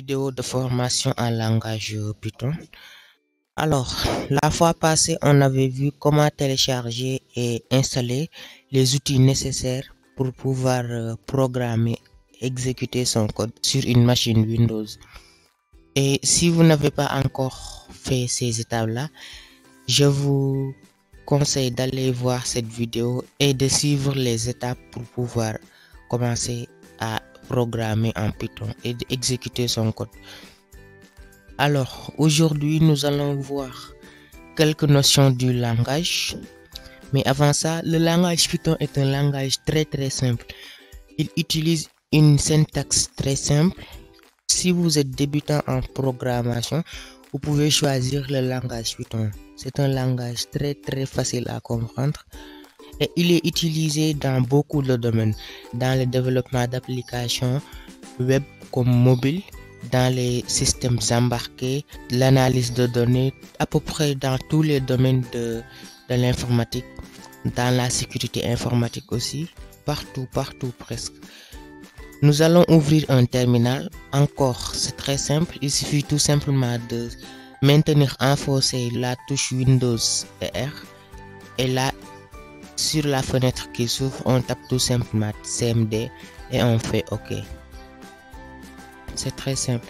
vidéo de formation en langage Python. Alors, la fois passée, on avait vu comment télécharger et installer les outils nécessaires pour pouvoir programmer, exécuter son code sur une machine Windows. Et si vous n'avez pas encore fait ces étapes-là, je vous conseille d'aller voir cette vidéo et de suivre les étapes pour pouvoir commencer à programmer en Python et d'exécuter son code. Alors, aujourd'hui, nous allons voir quelques notions du langage. Mais avant ça, le langage Python est un langage très simple. Il utilise une syntaxe très simple. Si vous êtes débutant en programmation, vous pouvez choisir le langage Python. C'est un langage très facile à comprendre et il est utilisé dans beaucoup de domaines, dans le développement d'applications web comme mobile, dans les systèmes embarqués, l'analyse de données, à peu près dans tous les domaines de l'informatique, dans la sécurité informatique aussi, partout presque. Nous allons ouvrir un terminal. Encore, c'est très simple. Il suffit tout simplement de maintenir enfoncé la touche Windows et R. Et là, sur la fenêtre qui s'ouvre, on tape tout simplement CMD et on fait OK. C'est très simple.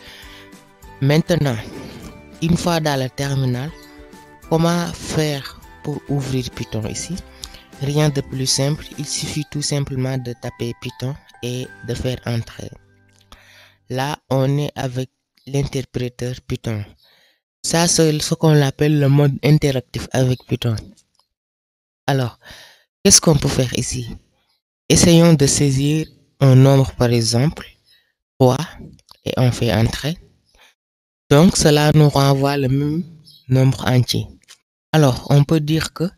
Maintenant, une fois dans le terminal, comment faire pour ouvrir Python ici? Rien de plus simple, il suffit tout simplement de taper Python et de faire entrer. Là, on est avec l'interpréteur Python. Ça, c'est ce qu'on appelle le mode interactif avec Python. Alors, qu'est-ce qu'on peut faire ici? Essayons de saisir un nombre, par exemple, 3, et on fait entrer. Donc, cela nous renvoie le même nombre entier. Alors, on peut dire que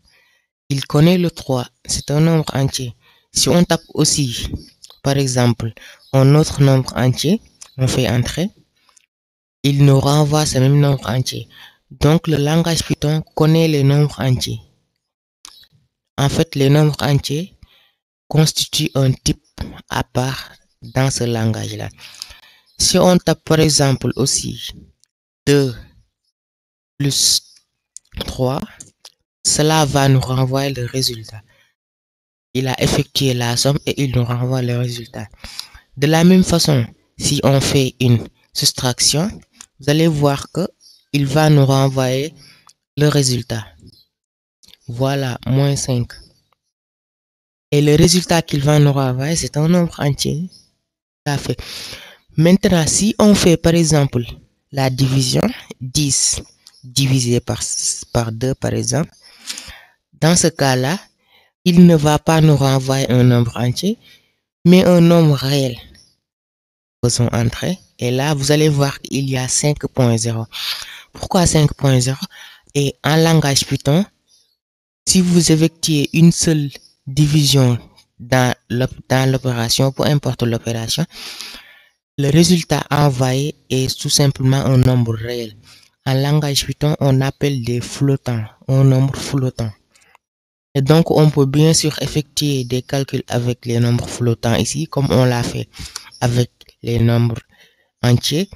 il connaît le 3, c'est un nombre entier. Si on tape aussi, par exemple, un autre nombre entier, on fait entrer, il nous renvoie ce même nombre entier. Donc, le langage Python connaît les nombres entiers. En fait, les nombres entiers constituent un type à part dans ce langage-là. Si on tape par exemple aussi 2 plus 3, cela va nous renvoyer le résultat. Il a effectué la somme et il nous renvoie le résultat. De la même façon, si on fait une soustraction, vous allez voir que il va nous renvoyer le résultat. Voilà, moins 5. Et le résultat qu'il va nous renvoyer, c'est un nombre entier. Fait. Maintenant, si on fait par exemple la division, 10 divisé par 2 par exemple, dans ce cas-là, il ne va pas nous renvoyer un nombre entier, mais un nombre réel. Faisons entrer. Et là, vous allez voir qu'il y a 5.0. Pourquoi 5.0? Et en langage Python, si vous effectuez une seule division dans l'opération, peu importe l'opération, le résultat envoyé est tout simplement un nombre réel. En langage Python, on appelle des flottants, un nombre flottant. Et donc, on peut bien sûr effectuer des calculs avec les nombres flottants ici, comme on l'a fait avec les nombres entiers.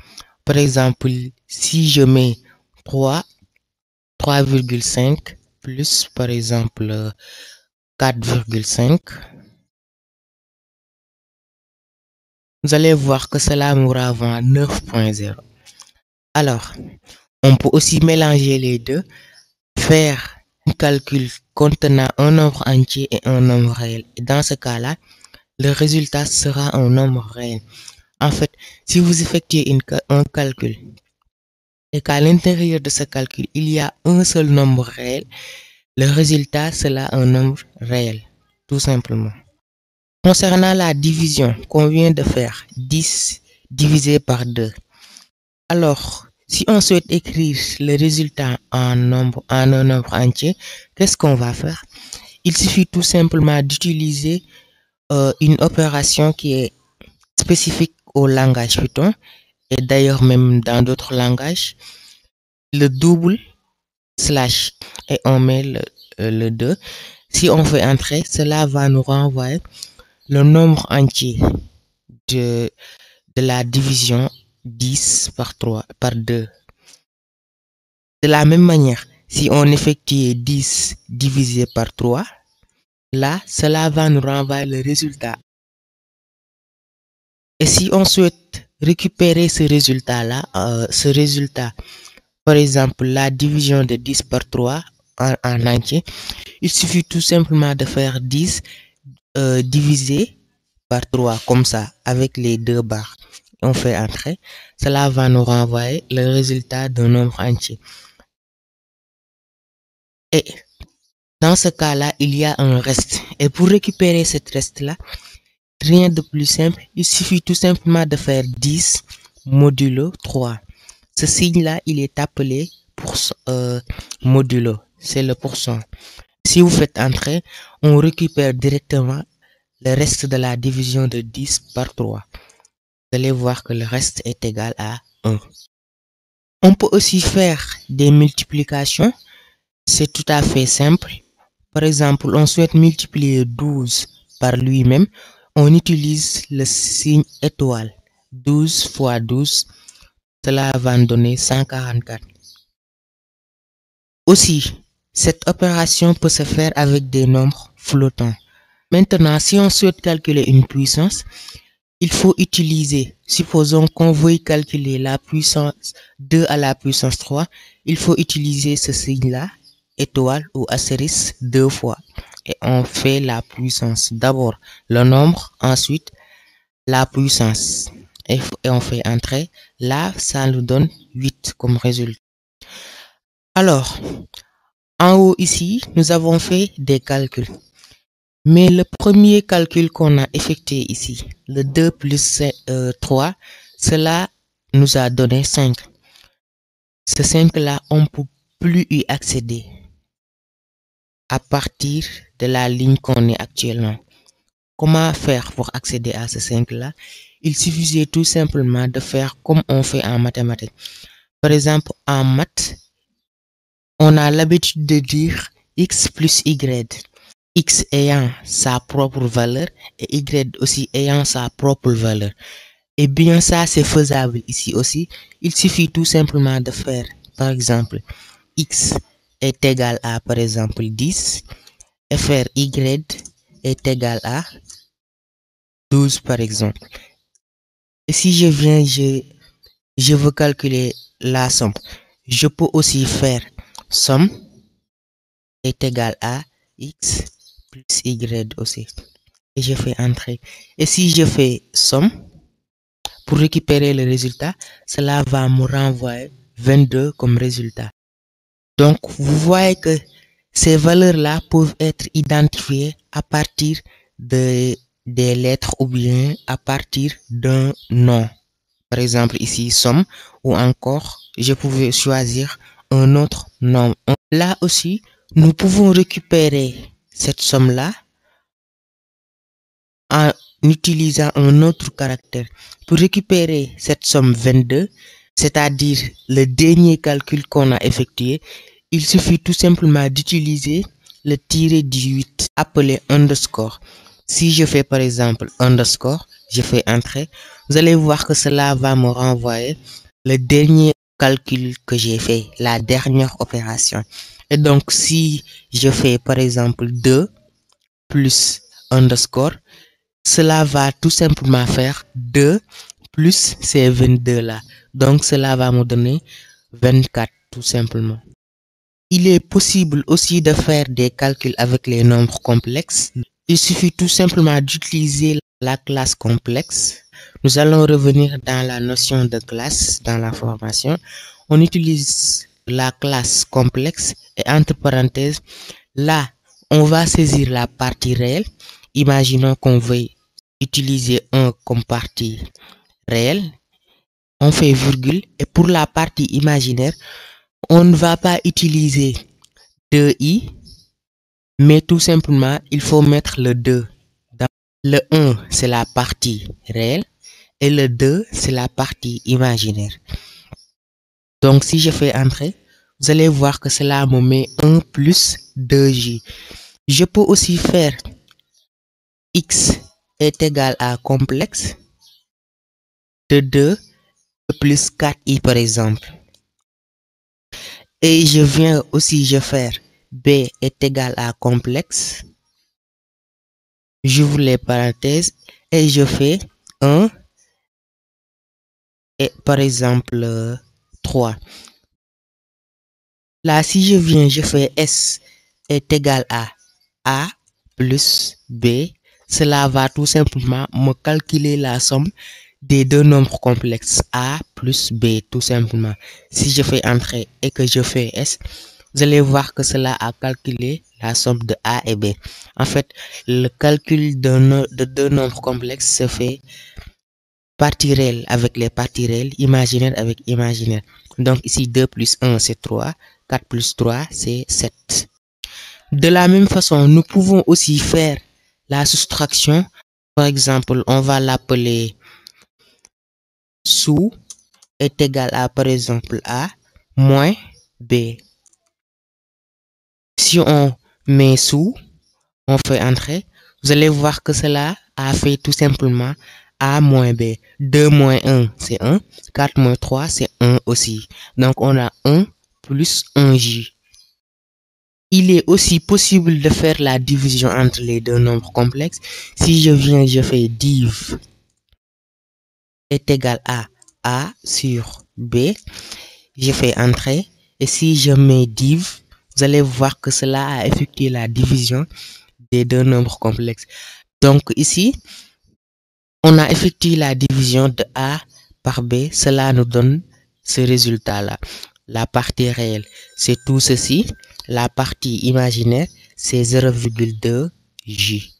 Par exemple, si je mets 3,5 plus, par exemple, 4,5, vous allez voir que cela me renvoie 9.0. Alors, on peut aussi mélanger les deux, faire un calcul contenant un nombre entier et un nombre réel. Et dans ce cas-là, le résultat sera un nombre réel. En fait, si vous effectuez un calcul et qu'à l'intérieur de ce calcul, il y a un seul nombre réel, le résultat sera un nombre réel, tout simplement. Concernant la division qu'on vient de faire, 10 divisé par 2. Alors, si on souhaite écrire le résultat en un nombre entier, qu'est-ce qu'on va faire? Il suffit tout simplement d'utiliser une opération qui est spécifique au langage Python et d'ailleurs même dans d'autres langages, le double slash et on met le 2. Si on fait entrer, cela va nous renvoyer le nombre entier de la division 10 par 3, par 2. De la même manière, si on effectue 10 divisé par 3, là, cela va nous renvoyer le résultat. Et si on souhaite récupérer ce résultat-là, par exemple, la division de 10 par 3 en entier, il suffit tout simplement de faire 10 divisé par 3, comme ça, avec les deux barres. On fait entrer. Cela va nous renvoyer le résultat d'un nombre entier. Et dans ce cas-là, il y a un reste. Et pour récupérer ce reste-là, rien de plus simple. Il suffit tout simplement de faire 10 modulo 3. Ce signe-là, il est appelé modulo. C'est le pourcent. Si vous faites entrer, on récupère directement le reste de la division de 10 par 3. Vous allez voir que le reste est égal à 1. On peut aussi faire des multiplications. C'est tout à fait simple. Par exemple, on souhaite multiplier 12 par lui-même. On utilise le signe étoile. 12 fois 12, cela va nous donner 144. Aussi, cette opération peut se faire avec des nombres flottants. Maintenant, si on souhaite calculer une puissance, il faut utiliser, supposons qu'on veuille calculer la puissance 2 à la puissance 3, il faut utiliser ce signe-là, étoile ou astérisque 2 fois. Et on fait la puissance. D'abord le nombre, ensuite la puissance. Et on fait entrer. Là, ça nous donne 8 comme résultat. Alors, en haut ici, nous avons fait des calculs. Mais le premier calcul qu'on a effectué ici, le 2 plus 3, cela nous a donné 5. Ce 5-là, on ne peut plus y accéder à partir de la ligne qu'on est actuellement. Comment faire pour accéder à ce 5-là? Il suffisait tout simplement de faire comme on fait en mathématiques. Par exemple, en maths, on a l'habitude de dire x plus y. X ayant sa propre valeur et Y aussi ayant sa propre valeur. Et bien ça, c'est faisable ici aussi. Il suffit tout simplement de faire, par exemple, X est égal à, par exemple, 10. Et faire Y est égal à 12, par exemple. Et si je viens, je veux calculer la somme. Je peux aussi faire somme est égal à X plus Y aussi. Et je fais entrer. Et si je fais somme, pour récupérer le résultat, cela va me renvoyer 22 comme résultat. Donc, vous voyez que ces valeurs-là peuvent être identifiées à partir des lettres ou bien à partir d'un nom. Par exemple, ici, somme, ou encore, je pouvais choisir un autre nom. Là aussi, nous pouvons récupérer cette somme-là en utilisant un autre caractère. Pour récupérer cette somme 22, c'est-à-dire le dernier calcul qu'on a effectué, il suffit tout simplement d'utiliser le tiré du 8 appelé underscore. Si je fais par exemple underscore, je fais entrer, vous allez voir que cela va me renvoyer le dernier calcul que j'ai fait, la dernière opération. Et donc si je fais par exemple 2 plus underscore, cela va tout simplement faire 2 plus ces 22 là. Donc cela va me donner 24 tout simplement. Il est possible aussi de faire des calculs avec les nombres complexes. Il suffit tout simplement d'utiliser la classe complexe. Nous allons revenir dans la notion de classe dans la formation. On utilise la classe complexe et entre parenthèses, là, on va saisir la partie réelle. Imaginons qu'on veuille utiliser 1 comme partie réelle. On fait virgule et pour la partie imaginaire, on ne va pas utiliser 2i, mais tout simplement, il faut mettre le 2. Le 1, c'est la partie réelle et le 2, c'est la partie imaginaire. Donc, si je fais entrer, vous allez voir que cela me met 1 plus 2j. Je peux aussi faire x est égal à complexe de 2 plus 4i par exemple. Et je viens aussi, je faire B est égal à complexe. J'ouvre les parenthèses et je fais 1 et par exemple 3. Là, si je viens, je fais S est égal à A plus B. Cela va tout simplement me calculer la somme des deux nombres complexes A plus B, tout simplement. Si je fais entrer et que je fais S, vous allez voir que cela a calculé la somme de A et B. En fait, le calcul de deux nombres complexes se fait partie réelle avec les parties réelles, imaginaire avec imaginaire. Donc ici, 2 plus 1, c'est 3. 4 plus 3, c'est 7. De la même façon, nous pouvons aussi faire la soustraction. Par exemple, on va l'appeler sous est égal à, par exemple, A moins B. Si on met sous, on fait entrer, vous allez voir que cela a fait tout simplement A moins B. 2 moins 1, c'est 1. 4 moins 3, c'est 1 aussi. Donc, on a 1 plus 1J. Il est aussi possible de faire la division entre les deux nombres complexes. Si je viens, je fais div est égal à A sur B. Je fais entrer. Et si je mets div, vous allez voir que cela a effectué la division des deux nombres complexes. Donc ici, on a effectué la division de A par B. Cela nous donne ce résultat-là. La partie réelle, c'est tout ceci. La partie imaginaire, c'est 0,2 J.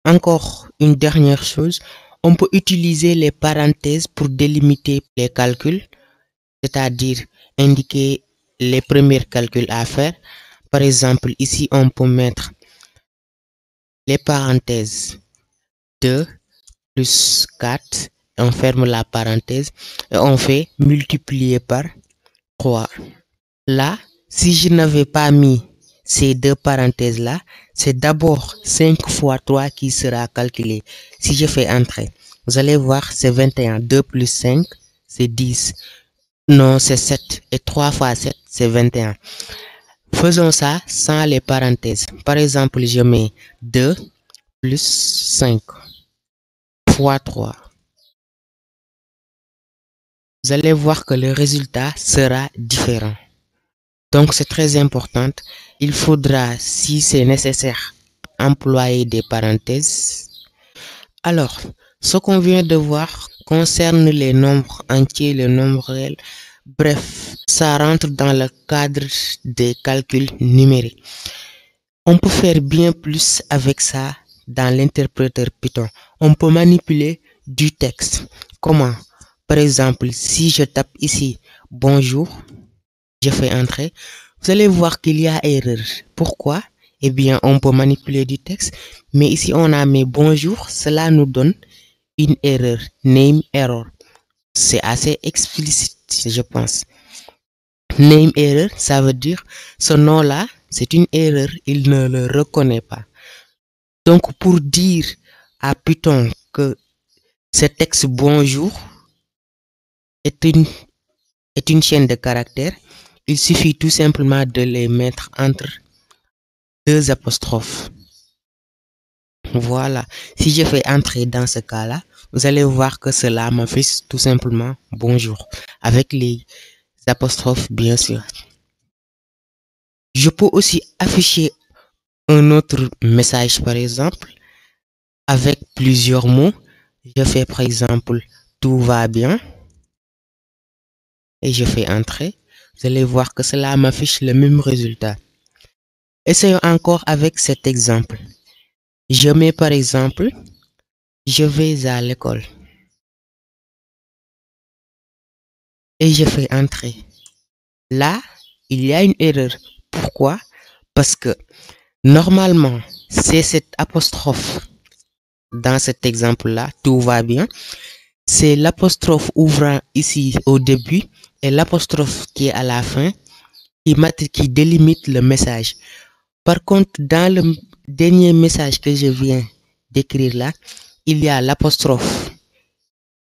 Encore une dernière chose, on peut utiliser les parenthèses pour délimiter les calculs, c'est-à-dire indiquer les premiers calculs à faire. Par exemple, ici, on peut mettre les parenthèses 2 plus 4, on ferme la parenthèse et on fait multiplier par 3. Là, si je n'avais pas mis ces deux parenthèses-là, c'est d'abord 5 fois 3 qui sera calculé. Si je fais entrer, vous allez voir, c'est 21. 2 plus 5, c'est 10. Non, c'est 7. Et 3 fois 7, c'est 21. Faisons ça sans les parenthèses. Par exemple, je mets 2 plus 5 fois 3. Vous allez voir que le résultat sera différent. Donc, c'est très important. Il faudra, si c'est nécessaire, employer des parenthèses. Alors, ce qu'on vient de voir concerne les nombres entiers, les nombres réels. Bref, ça rentre dans le cadre des calculs numériques. On peut faire bien plus avec ça dans l'interpréteur Python. On peut manipuler du texte. Comment? Par exemple, si je tape ici « Bonjour », je fais entrer, vous allez voir qu'il y a erreur. Pourquoi? Eh bien, on peut manipuler du texte, mais ici on a mis bonjour, cela nous donne une erreur, name error. C'est assez explicite, je pense. Name error, ça veut dire ce nom-là, c'est une erreur, il ne le reconnaît pas. Donc, pour dire à Python que ce texte bonjour est une chaîne de caractères, il suffit tout simplement de les mettre entre deux apostrophes. Voilà. Si je fais entrer dans ce cas-là, vous allez voir que cela m'affiche tout simplement bonjour. Avec les apostrophes, bien sûr. Je peux aussi afficher un autre message, par exemple, avec plusieurs mots. Je fais, par exemple, tout va bien. Et je fais entrer. Vous allez voir que cela m'affiche le même résultat. Essayons encore avec cet exemple. Je mets par exemple, je vais à l'école. Et je fais entrer. Là, il y a une erreur. Pourquoi? Parce que normalement, c'est cette apostrophe. Dans cet exemple-là, tout va bien. C'est l'apostrophe ouvrant ici au début et l'apostrophe qui est à la fin qui délimite le message. Par contre, dans le dernier message que je viens d'écrire là, il y a l'apostrophe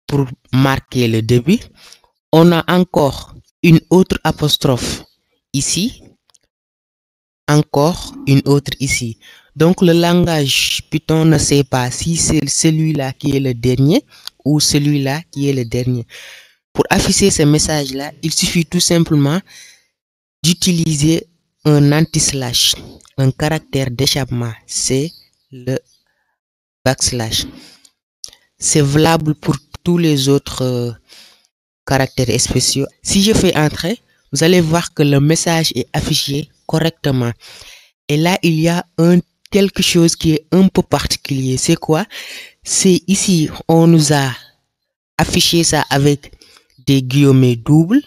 pour marquer le début. On a encore une autre apostrophe ici, encore une autre ici. Donc le langage Python ne sait pas si c'est celui-là qui est le dernier ou celui-là qui est le dernier. Pour afficher ce message-là, il suffit tout simplement d'utiliser un anti-slash, un caractère d'échappement, c'est le backslash. C'est valable pour tous les autres caractères spéciaux. Si je fais entrer, vous allez voir que le message est affiché correctement. Et là, il y a quelque chose qui est un peu particulier. C'est quoi? C'est ici, on nous a affiché ça avec des guillemets doubles.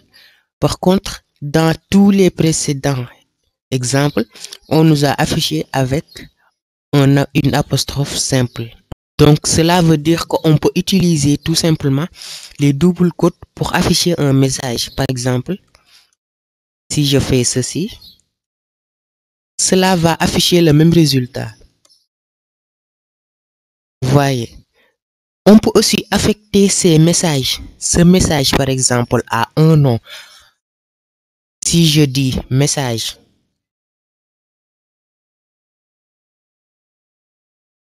Par contre, dans tous les précédents exemples, on nous a affiché avec une apostrophe simple. Donc, cela veut dire qu'on peut utiliser tout simplement les doubles quotes pour afficher un message. Par exemple, si je fais ceci, cela va afficher le même résultat. Vous voyez. On peut aussi affecter ces messages. Ce message, par exemple, a un nom. Si je dis message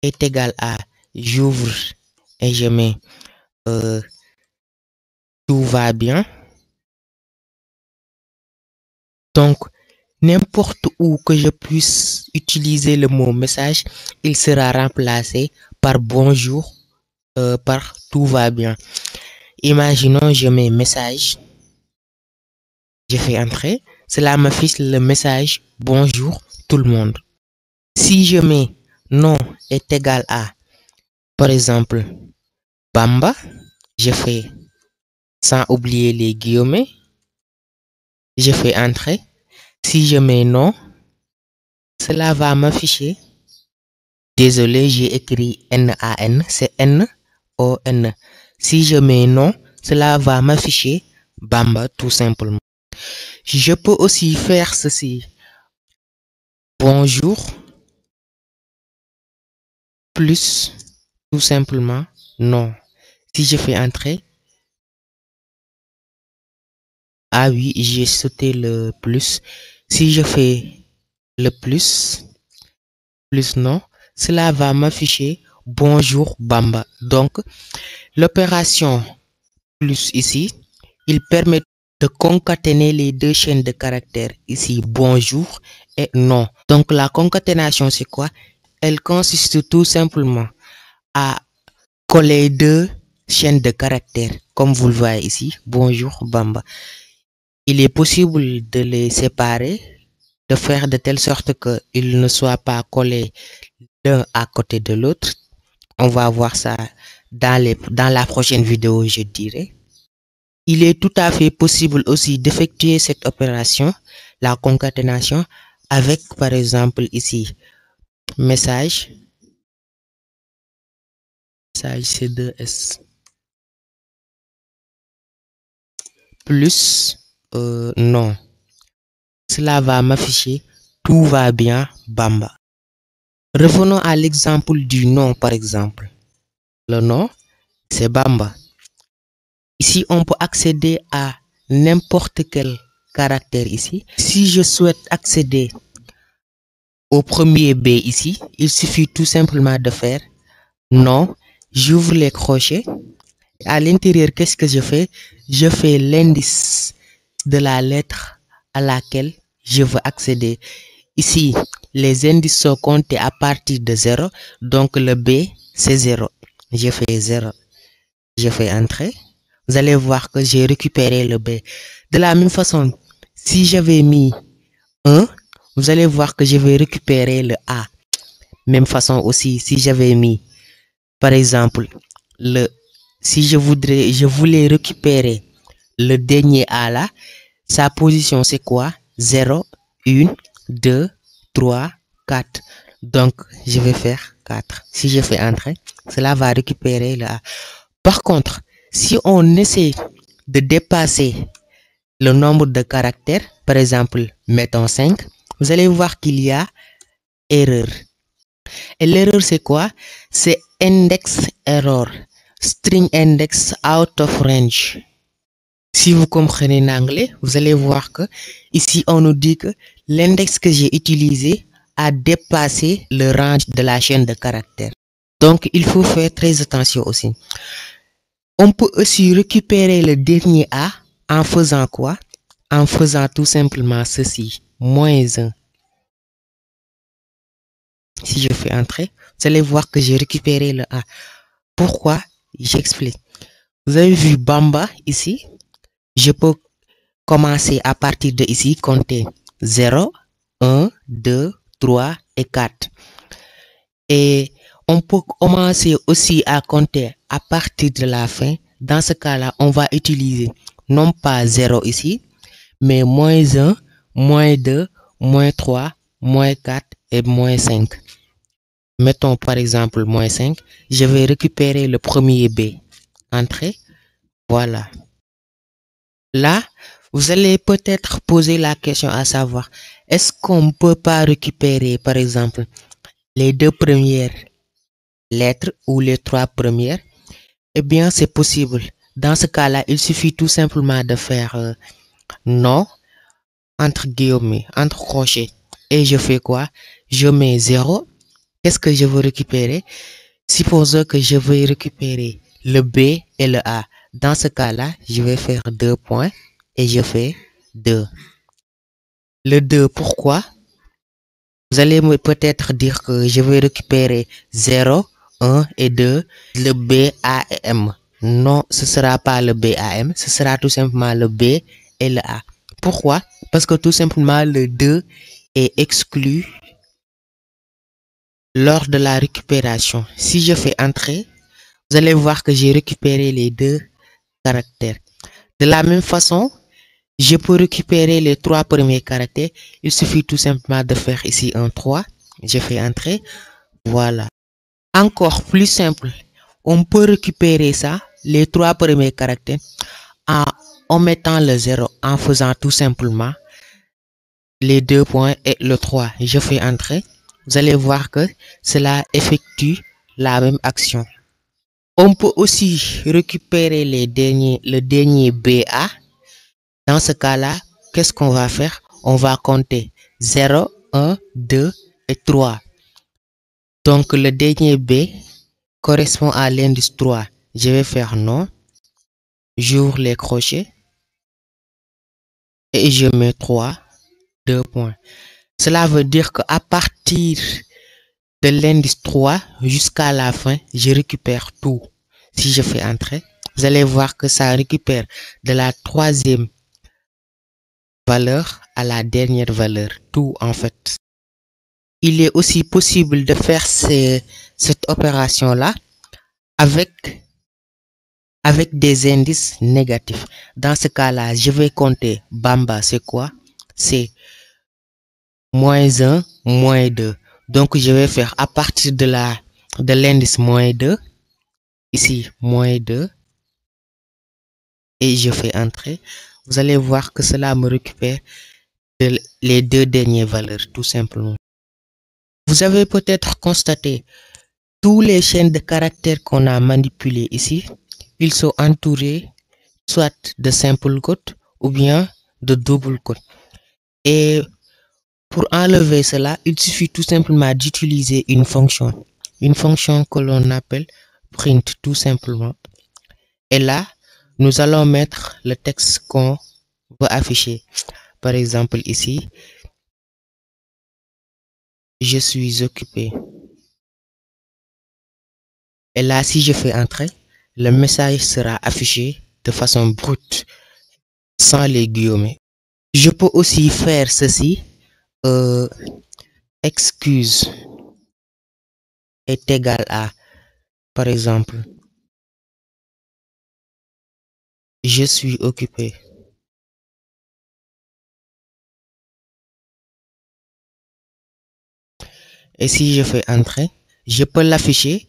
est égal à j'ouvre et je mets tout va bien. Donc, n'importe où que je puisse utiliser le mot message, il sera remplacé par bonjour, par tout va bien. Imaginons, je mets message, je fais entrer, cela m'affiche le message bonjour tout le monde. Si je mets nom est égal à, par exemple, Bamba, je fais sans oublier les guillemets, je fais entrer. Si je mets nom, cela va m'afficher. Désolé, j'ai écrit N-A-N, c'est N-O-N. Si je mets nom, cela va m'afficher Bamba tout simplement. Je peux aussi faire ceci. Bonjour plus tout simplement non. Si je fais entrer, ah oui, j'ai sauté le plus. Si je fais le plus non, cela va m'afficher bonjour Bamba. Donc, l'opération plus ici, il permet de concaténer les deux chaînes de caractères ici, bonjour et non. Donc, la concaténation, c'est quoi? Elle consiste tout simplement à coller deux chaînes de caractères, comme vous le voyez ici, bonjour Bamba. Il est possible de les séparer, de faire de telle sorte qu'ils ne soient pas collés l'un à côté de l'autre. On va voir ça dans la prochaine vidéo, je dirais. Il est tout à fait possible aussi d'effectuer cette opération, la concaténation, avec par exemple ici, message C2S plus non. Cela va m'afficher tout va bien Bamba. Revenons à l'exemple du nom par exemple. Le nom, c'est Bamba. Ici, on peut accéder à n'importe quel caractère ici. Si je souhaite accéder au premier B ici, il suffit tout simplement de faire nom, j'ouvre les crochets. À l'intérieur, qu'est-ce que je fais? Je fais l'indice de la lettre à laquelle je veux accéder. Ici, les indices sont comptés à partir de 0. Donc, le B, c'est 0. Je fais 0. Je fais entrer. Vous allez voir que j'ai récupéré le B. De la même façon, si j'avais mis 1, vous allez voir que je vais récupérer le A. Même façon aussi, si j'avais mis, par exemple, si je voulais récupérer le dernier A là, sa position c'est quoi? 0, 1, 2, 3, 4. Donc, je vais faire 4. Si je fais entrer, cela va récupérer le A. Par contre, si on essaie de dépasser le nombre de caractères, par exemple, mettons 5, vous allez voir qu'il y a erreur. Et l'erreur, c'est quoi? C'est index error. string index out of range. Si vous comprenez l'anglais, vous allez voir que ici on nous dit que l'index que j'ai utilisé a dépassé le range de la chaîne de caractères. Donc il faut faire très attention aussi. On peut aussi récupérer le dernier A en faisant quoi? En faisant tout simplement ceci, -1. Si je fais entrer, vous allez voir que j'ai récupéré le A. Pourquoi? J'explique. Vous avez vu Bamba ici? Je peux commencer à partir de ici, compter 0, 1, 2, 3 et 4. Et on peut commencer aussi à compter à partir de la fin. Dans ce cas-là, on va utiliser non pas 0 ici, mais -1, -2, -3, -4 et -5. Mettons par exemple -5. Je vais récupérer le premier B. Entrée. Voilà. Là, vous allez peut-être poser la question à savoir, est-ce qu'on ne peut pas récupérer par exemple les 2 premières lettres ou les 3 premières? Eh bien, c'est possible. Dans ce cas-là, il suffit tout simplement de faire non, entre guillemets, entre crochets. Et je fais quoi? Je mets 0. Qu'est-ce que je veux récupérer? Supposons que je veux récupérer le B et le A. Dans ce cas-là, je vais faire 2 points et je fais 2. Le 2, pourquoi? Vous allez peut-être dire que je vais récupérer 0, 1 et 2, le B, A et M. Non, ce ne sera pas le B, A, M, ce sera tout simplement le B et le A. Pourquoi? Parce que tout simplement le 2 est exclu lors de la récupération. Si je fais entrer, vous allez voir que j'ai récupéré les 2 caractères. De la même façon, je peux récupérer les 3 premiers caractères. Il suffit tout simplement de faire ici un 3. Je fais entrer. Voilà. Encore plus simple, on peut récupérer ça, les 3 premiers caractères, en mettant le 0, en faisant tout simplement les 2 points et le 3. Je fais entrer. Vous allez voir que cela effectue la même action. On peut aussi récupérer le dernier BA. Dans ce cas-là, qu'est-ce qu'on va faire? On va compter 0, 1, 2 et 3. Donc le dernier B correspond à l'indice 3. Je vais faire non. J'ouvre les crochets. Et je mets 3, 2 points. Cela veut dire qu'à partir de l'indice 3 jusqu'à la fin, je récupère tout. Si je fais entrer, vous allez voir que ça récupère de la 3e valeur à la dernière valeur. Tout en fait. Il est aussi possible de faire cette opération-là avec des indices négatifs. Dans ce cas-là, je vais compter Bamba, c'est quoi? C'est -1, -2. Donc, je vais faire à partir de l'indice -2, ici -2, et je fais entrer. Vous allez voir que cela me récupère les 2 dernières valeurs, tout simplement. Vous avez peut-être constaté tous les chaînes de caractères qu'on a manipulés ici, ils sont entourés soit de simple quotes ou bien de double quotes. Et pour enlever cela, il suffit tout simplement d'utiliser une fonction que l'on appelle print tout simplement. Et là, nous allons mettre le texte qu'on veut afficher. Par exemple ici, je suis occupé. Et là, si je fais entrer, le message sera affiché de façon brute, sans les guillemets. Je peux aussi faire ceci. Excuse est égal à, par exemple, je suis occupé. Et si je fais entrer, je peux l'afficher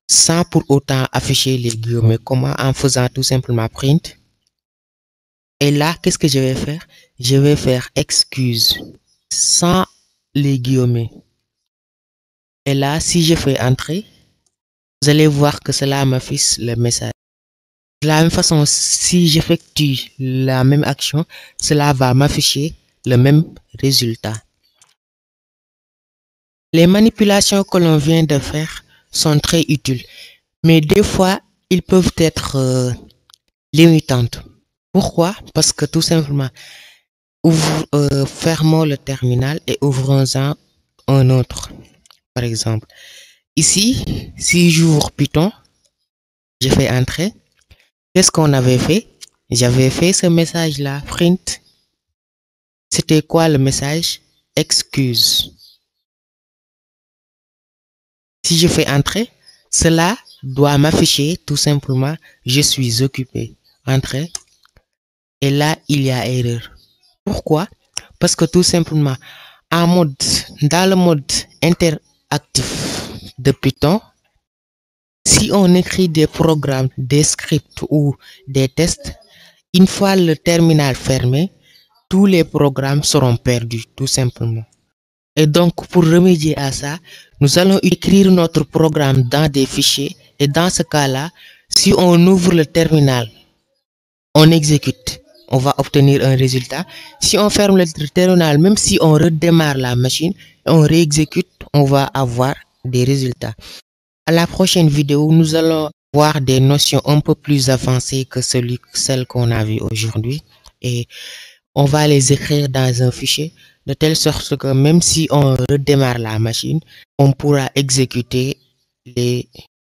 sans pour autant afficher les guillemets. Comment? En faisant tout simplement print. Et là, qu'est-ce que je vais faire? Je vais faire excuse sans les guillemets. Et là, si je fais entrer, vous allez voir que cela m'affiche le message. De la même façon, si j'effectue la même action, cela va m'afficher le même résultat. Les manipulations que l'on vient de faire sont très utiles, mais des fois, ils peuvent être limitantes. Pourquoi? Parce que tout simplement, fermons le terminal et ouvrons-en un autre. Par exemple, ici, si j'ouvre Python, je fais entrer. Qu'est-ce qu'on avait fait? J'avais fait ce message-là, print. C'était quoi le message? Excuse. Si je fais entrer, cela doit m'afficher tout simplement je suis occupé. Entrer. Et là, il y a erreur. Pourquoi? Parce que tout simplement, dans le mode interactif de Python, si on écrit des programmes, des scripts ou des tests, une fois le terminal fermé, tous les programmes seront perdus, tout simplement. Et donc, pour remédier à ça, nous allons écrire notre programme dans des fichiers. Et dans ce cas-là, si on ouvre le terminal, on exécute, on va obtenir un résultat. Si on ferme le terminal, même si on redémarre la machine, on réexécute, on va avoir des résultats. À la prochaine vidéo, nous allons voir des notions un peu plus avancées que celles qu'on a vues aujourd'hui. Et on va les écrire dans un fichier de telle sorte que même si on redémarre la machine, on pourra exécuter les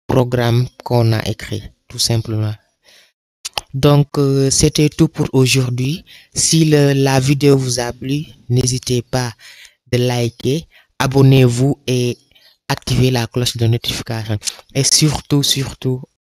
programmes qu'on a écrits, tout simplement. Donc, c'était tout pour aujourd'hui. Si la vidéo vous a plu, n'hésitez pas de liker, abonnez-vous et activez la cloche de notification. Et surtout,